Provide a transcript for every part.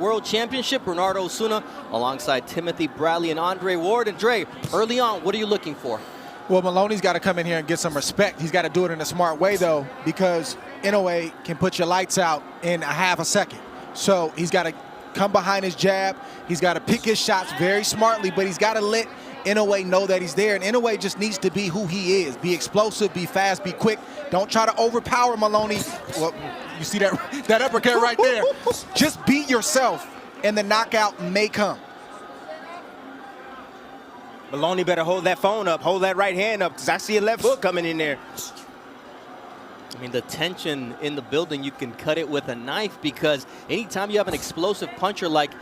World Championship, Bernardo Osuna, alongside Timothy Bradley and Andre Ward. And Dre, early on, what are you looking for? Well, Maloney's got to come in here and get some respect. He's got to do it in a smart way, though, because Inoue can put your lights out in a half a second. So he's got to come behind his jab. He's got to pick his shots very smartly, but he's got to let Inoue know that he's there. And Inoue just needs to be who he is. Be explosive, be fast, be quick. Don't try to overpower Maloney. Well, you see that uppercut right there. Just be yourself, and the knockout may come. Maloney better hold that phone up, hold that right hand up, because I see a left hook coming in there. I mean, the tension in the building, you can cut it with a knife, because anytime you have an explosive puncher like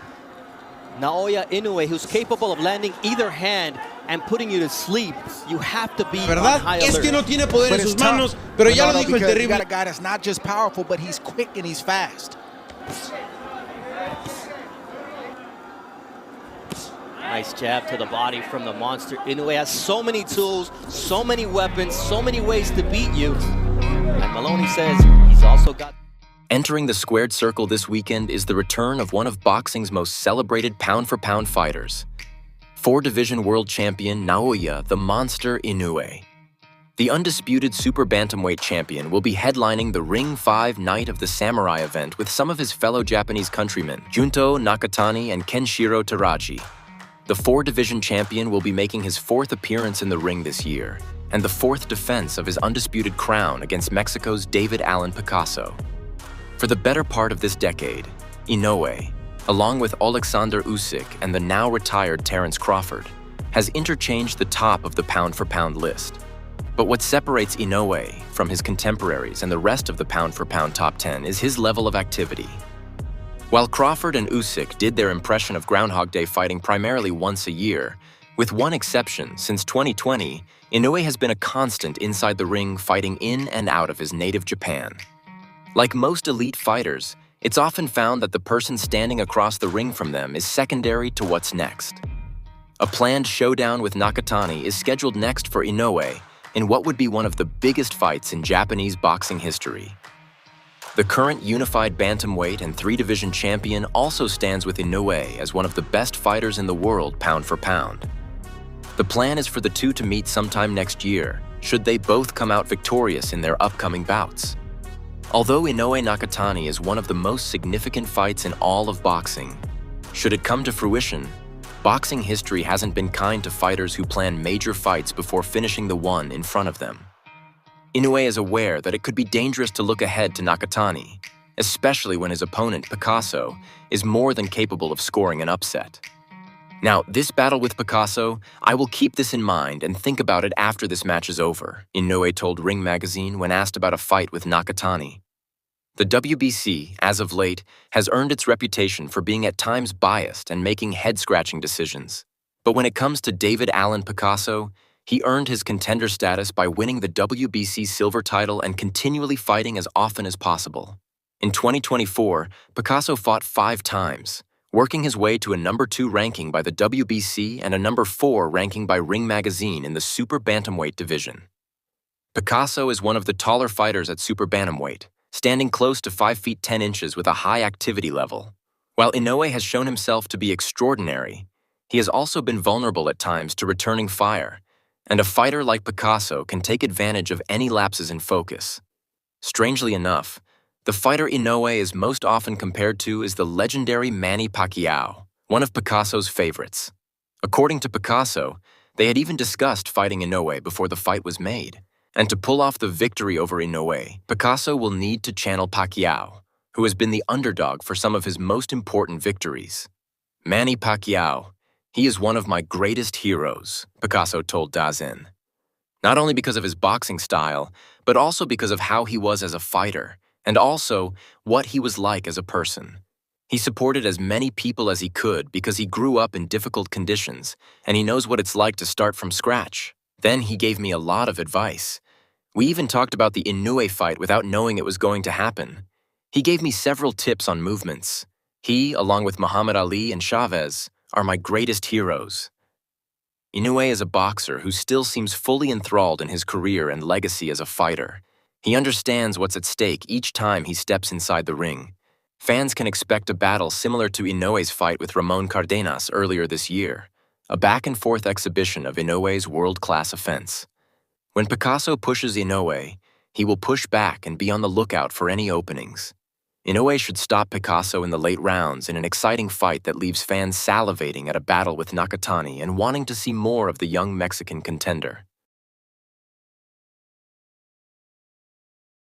Naoya Inioue, who's capable of landing either hand and putting you to sleep, you have to be on high alert. Es que no tiene poder en sus manos, pero ya lo dijo el terrible. You got a guy that's not just powerful, but he's quick and he's fast. Nice jab to the body from the monster. Inoue has so many tools, so many weapons, so many ways to beat you. And Maloney says he's also got... Entering the squared circle this weekend is the return of one of boxing's most celebrated pound-for-pound fighters, four-division world champion Naoya "The Monster" Inioue. The undisputed super bantamweight champion will be headlining the Ring 5 Night of the Samurai event with some of his fellow Japanese countrymen, Junto Nakatani and Kenshiro Teraji. The four-division champion will be making his fourth appearance in the ring this year, and the fourth defense of his undisputed crown against Mexico's David Alan Picasso. For the better part of this decade, Inoue, along with Alexander Usyk and the now-retired Terence Crawford, has interchanged the top of the pound-for-pound list. But what separates Inoue from his contemporaries and the rest of the pound-for-pound top 10 is his level of activity. While Crawford and Usyk did their impression of Groundhog Day fighting primarily once a year, with one exception, since 2020, Inoue has been a constant inside the ring, fighting in and out of his native Japan. Like most elite fighters, it's often found that the person standing across the ring from them is secondary to what's next. A planned showdown with Nakatani is scheduled next for Inoue in what would be one of the biggest fights in Japanese boxing history. The current unified bantamweight and three-division champion also stands with Inoue as one of the best fighters in the world pound for pound. The plan is for the two to meet sometime next year, should they both come out victorious in their upcoming bouts. Although Inoue Nakatani is one of the most significant fights in all of boxing, should it come to fruition, boxing history hasn't been kind to fighters who plan major fights before finishing the one in front of them. Inoue is aware that it could be dangerous to look ahead to Nakatani, especially when his opponent, Picasso, is more than capable of scoring an upset. Now, this battle with Picasso, I will keep this in mind and think about it after this match is over, Inoue told Ring magazine when asked about a fight with Nakatani. The WBC, as of late, has earned its reputation for being at times biased and making head-scratching decisions. But when it comes to David Alan Picasso, he earned his contender status by winning the WBC silver title and continually fighting as often as possible. In 2024, Picasso fought 5 times, working his way to a number 2 ranking by the WBC and a number 4 ranking by Ring magazine in the super bantamweight division. Picasso is one of the taller fighters at super bantamweight, standing close to 5 feet 10 inches with a high activity level. While Inoue has shown himself to be extraordinary, he has also been vulnerable at times to returning fire, and a fighter like Picasso can take advantage of any lapses in focus. Strangely enough, the fighter Inoue is most often compared to is the legendary Manny Pacquiao, one of Picasso's favorites. According to Picasso, they had even discussed fighting Inoue before the fight was made. And to pull off the victory over Inoue, Picasso will need to channel Pacquiao, who has been the underdog for some of his most important victories. Manny Pacquiao, he is one of my greatest heroes, Picasso told DAZN. Not only because of his boxing style, but also because of how he was as a fighter, and also what he was like as a person. He supported as many people as he could because he grew up in difficult conditions, and he knows what it's like to start from scratch. Then he gave me a lot of advice. We even talked about the Inoue fight without knowing it was going to happen. He gave me several tips on movements. He, along with Muhammad Ali and Chavez, are my greatest heroes. Inoue is a boxer who still seems fully enthralled in his career and legacy as a fighter. He understands what's at stake each time he steps inside the ring, Fans can expect a battle similar to Inoue's fight with Ramon Cardenas earlier this year, a back-and-forth exhibition of Inoue's world-class offense. When Picasso pushes Inoue, he will push back and be on the lookout for any openings. Inoue should stop Picasso in the late rounds in an exciting fight that leaves fans salivating at a battle with Nakatani and wanting to see more of the young Mexican contender.